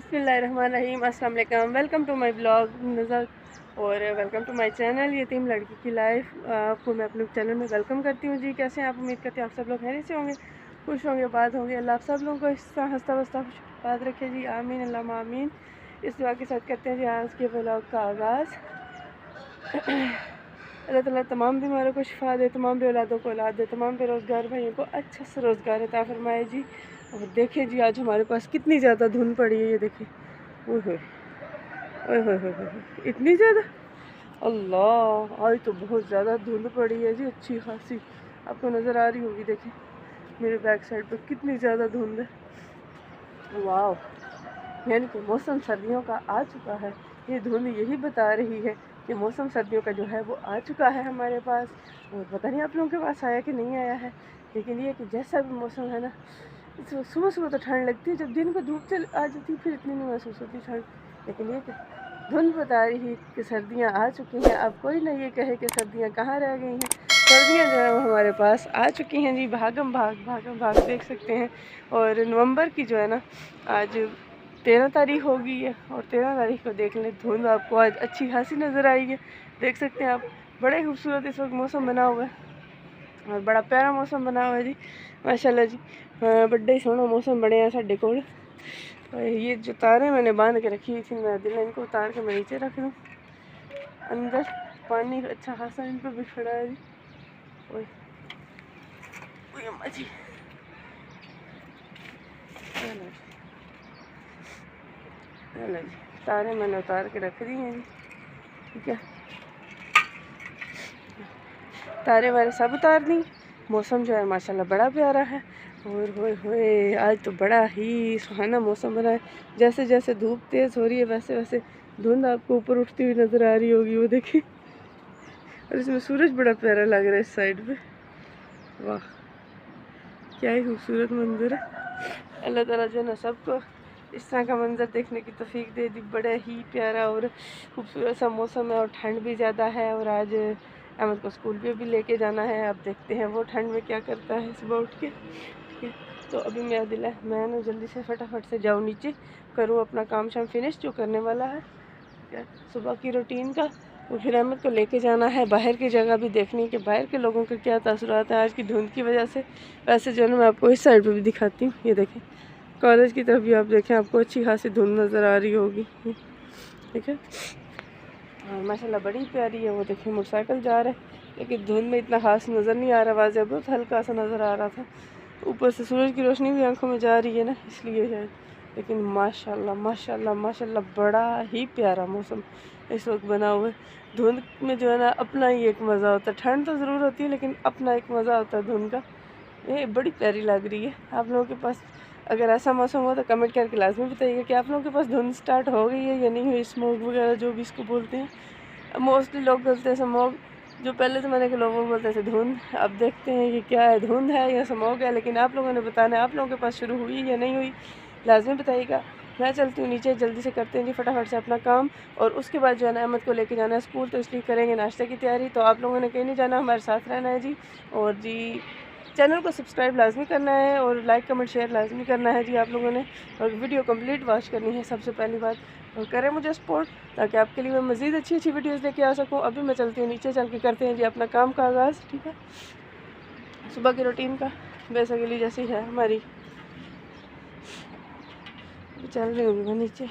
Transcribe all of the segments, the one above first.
बिस्मिल्लाहिर्रहमानिर्रहीम। अस्सलाम वालेकुम। वेलकम टू माय ब्लॉग नज़र और वेलकम टू माय चैनल यतीम लड़की की लाइफ। आपको मैं अपने चैनल में वेलकम करती हूँ जी। कैसे हैं आप? उम्मीद करती हूँ आप सब लोग खैरियत से होंगे, खुश होंगे, बात होंगे। अल्लाह आप सब लोगों को इस तरह हंसता बसता बात रखे जी, आमीन अल्लाह आमीन। इस दुआ के साथ करते हैं जी आज के ब्लॉग का आगाज़। अल्लाह ताला तमाम बीमारों को शिफा दे, तमाम बेऔलादों को औलाद दे, तमाम बेरोज़गार भाइयों को अच्छा से रोज़गार अता फरमाए जी। और देखें जी आज हमारे पास कितनी ज़्यादा धुंध पड़ी है, ये देखें। ओए होए ओए होए होए होए, इतनी ज़्यादा, अल्लाह आज तो बहुत ज़्यादा धुंध पड़ी है जी, अच्छी खासी। आपको नज़र आ रही होगी, देखें मेरे बैक साइड पर कितनी ज़्यादा धुंध है। वाह, यानी कि मौसम सर्दियों का आ चुका है। ये धुंध यही बता रही है कि मौसम सर्दियों का जो है वो आ चुका है हमारे पास। और पता नहीं आप लोगों के पास आया कि नहीं आया है, लेकिन ये कि जैसा भी मौसम है ना, सुबह सुबह तो ठंड लगती है, जब दिन को धूप चल आ जाती है फिर इतनी नहीं महसूस होती ठंड। लेकिन ये कि धुंध बता रही है कि सर्दियाँ आ चुकी हैं। अब कोई ना ये कहे कि सर्दियाँ कहाँ रह गई हैं, सर्दियाँ जो है वो हमारे पास आ चुकी हैं जी। भागम भाग देख सकते हैं। और नवंबर की जो है ना आज 13 तारीख हो गई है, और 13 तारीख को देख लें धुंध आपको आज अच्छी खासी नज़र आई है। देख सकते हैं आप, बड़े खूबसूरत इस वक्त मौसम बना हुआ है और बड़ा प्यारा मौसम बना हुआ है जी, माशाल्लाह जी। बड़े ही सोहना मौसम बने हैं साढ़े कोल। ये जो तारें मैंने बांध के रखी हुई थी, मैं दिल इनको उतार के मैं नीचे रख दूँ। अंदर पानी अच्छा खासा इन पर बिखरा है जी। ओए ओए अम्मा जी, चलो जी, तारे मैंने उतार के रख दी हैं जी, ठीक है। तारे वारे सब उतार दी। मौसम जो है माशाल्लाह बड़ा प्यारा है। और होए होए आज तो बड़ा ही सुहाना मौसम बना है। जैसे जैसे धूप तेज़ हो रही है वैसे वैसे धुंध आपको ऊपर उठती हुई नज़र आ रही होगी, वो देखिए। और इसमें सूरज बड़ा प्यारा लग रहा है इस साइड पे। वाह, क्या ही खूबसूरत मंजर है। अल्लाह ताला जो है ना सबको इस तरह का मंजर देखने की तौफीक दे दी। बड़ा ही प्यारा और खूबसूरत सा मौसम है, और ठंड भी ज़्यादा है। और आज अहमद को स्कूल पे भी लेके जाना है। अब देखते हैं वो ठंड में क्या करता है सुबह उठ के, ठीक है। तो अभी मेरा दिल है मैं ना जल्दी से फटाफट से जाऊँ नीचे, करूँ अपना काम शाम फिनिश जो करने वाला है, ठीक है, सुबह की रूटीन का। और फिर अहमद को लेके जाना है, बाहर की जगह भी देखनी है कि बाहर के लोगों का क्या तासुरात है आज की धुंध की वजह से। वैसे जो है ना मैं आपको इस साइड पे भी दिखाती हूँ, ये देखें कॉलेज की तरफ भी आप देखें, आपको अच्छी खासी धुंध नज़र आ रही होगी, ठीक है। माशाल्लाह बड़ी प्यारी है। वो देखिए मोटरसाइकिल जा रहा है, लेकिन धुंध में इतना खास नज़र नहीं आ रहा, वाज़े बहुत हल्का सा नज़र आ रहा था। ऊपर से सूरज की रोशनी भी आंखों में जा रही है ना, इसलिए शायद। लेकिन माशाल्लाह माशाल्लाह माशाल्लाह बड़ा ही प्यारा मौसम इस वक्त बना हुआ है। धुंध में जो है ना अपना ही एक मज़ा होता है। ठंड तो ज़रूर होती है, लेकिन अपना एक मज़ा होता है धुंध का। ये बड़ी प्यारी लग रही है। आप लोगों के पास अगर ऐसा मौसम हो तो कमेंट करके लाजमी बताइएगा कि आप लोगों के पास धुंध स्टार्ट हो गई है या नहीं हुई, स्मोक वगैरह जो भी इसको बोलते हैं। मोस्टली लोग बोलते हैं स्मोक, जो पहले ज़माने के लोग वो बोलते थे धुंध। अब देखते हैं कि क्या है, धुंध है या स्मोक है। लेकिन आप लोगों ने बताना है आप लोगों के पास शुरू हुई या नहीं हुई, लाजमी बताइएगा। मैं चलती हूँ नीचे, जल्दी से करते हैं जी फटाफट से अपना काम। और उसके बाद जो है ना अहमद को लेके जाना है स्कूल, तो इसलिए करेंगे नाश्ते की तैयारी। तो आप लोगों ने कहीं नहीं जाना, हमारे साथ रहना है जी। और जी चैनल को सब्सक्राइब लाजमी करना है और लाइक कमेंट शेयर लाजमी करना है जी आप लोगों ने। और वीडियो कंप्लीट वॉच करनी है सबसे पहली बात, और करें मुझे सपोर्ट ताकि आपके लिए मैं मज़ीद अच्छी अच्छी वीडियोस लेके आ सकूं। अभी मैं चलती हूँ नीचे, चल के करते हैं जी अपना काम का आगाज़, ठीक है। सुबह की रूटीन का बेसिकली जैसे ही है हमारी, चल रही हूँ मैं नीचे।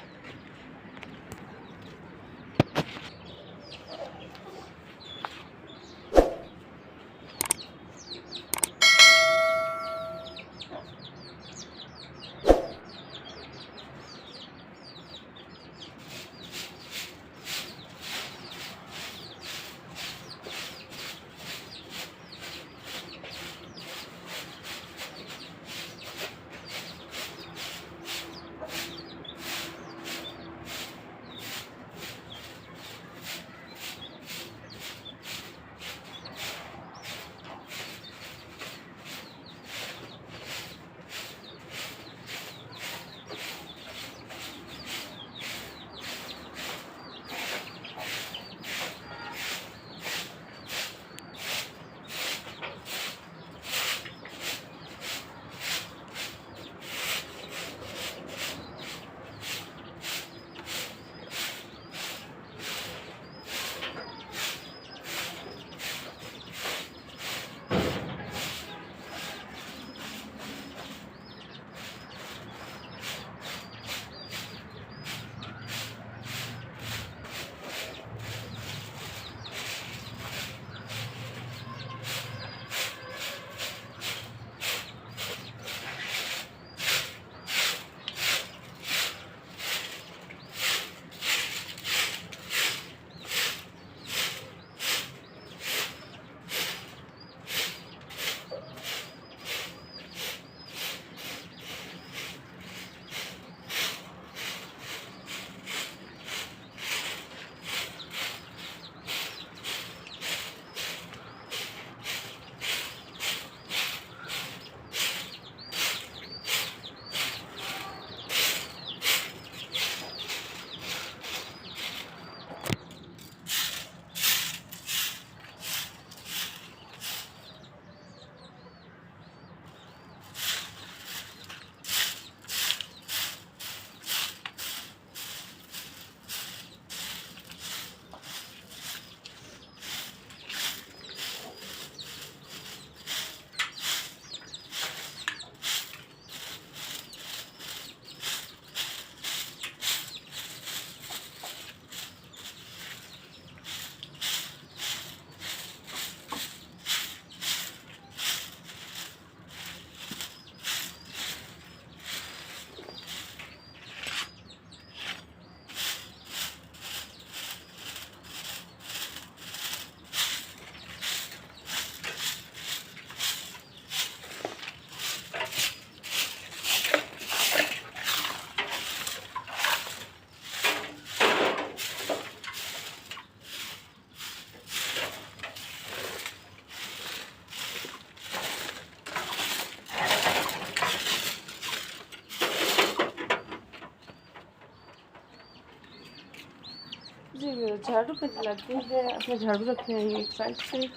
झाड़ू पे लगी है, अपने झाड़ू रखे हैं एक साइड से।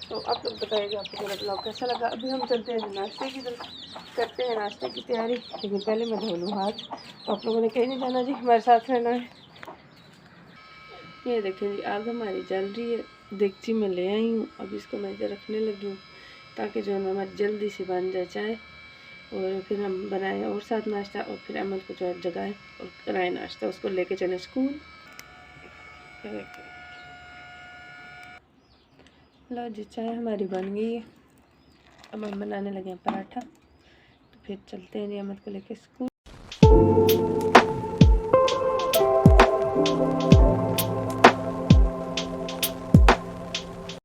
तो आप लोग बताइएगा आपको मेरा ब्लॉग कैसा लगा। अभी हम चलते हैं नाश्ते की तरफ, करते हैं नाश्ते की तैयारी, लेकिन पहले मैं धो लूँ हाथ। तो आप लोगों ने कहीं नहीं जाना जी, हमारे साथ रहना है। ये देखें जी, आग हमारी जल रही है, देगची में ले आई हूँ। अब इसको मैं इधर रखने लगी हूँ ताकि जो है हमारी जल्दी से बन जाए चाय, और फिर हम बनाएं और साथ नाश्ता, और फिर अहमद को जो है जगाएं और कराएं नाश्ता, उसको लेके चलें स्कूल। लो जी, चाय हमारी बन गई है। अब हम बनाने लगे हैं पराठा। तो फिर चलते हैं जी अहमद को लेके स्कूल।